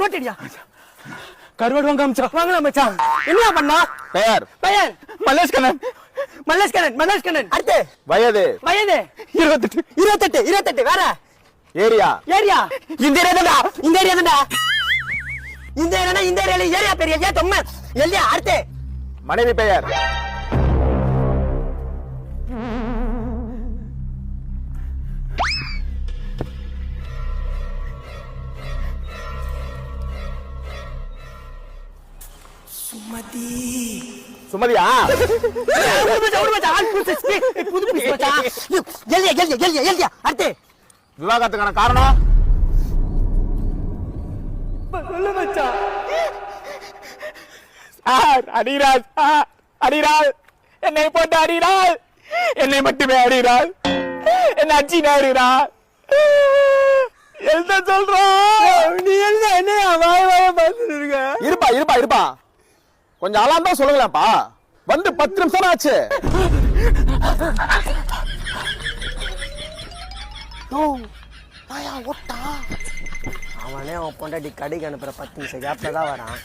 நோட்டடியா கருவாடு வாங்க வாங்கலாம் மச்சான். என்ன பண்ணா? பெயர் பெயர் மல்லேஷ் கண்ணன். மல்லேஷ் கண்ணன். அடுத்து வயது 28. வேற ஏரியா இந்த ஏரியா தான்டா. இந்த ஏரியால ஏரியா பேர் எல்லியா தொம்ம எல்லியா. அடுத்து மனைவி பெயர் சுமதியா? அடுத்து விவாகரத்துக்கான காரணம் அடிராஜ் என்னை போட்டு அடிராஜ், என்னை மட்டுமே அடிராஜ், என்ன அச்சி நேருறாள். எழுத சொல்றான். நீ எழுத என்ன வாய பார்த்துருக்க? இருப்பா கொஞ்சம் அலாம் தான் சொல்லுங்களேன்ப்பா. வந்து 10 நிமிஷம் ஆச்சு. அவனே அவன் பொண்டாட்டி கடைக்கு அனுப்புற 10 நிமிஷம் கேப்ல தான் வரான்.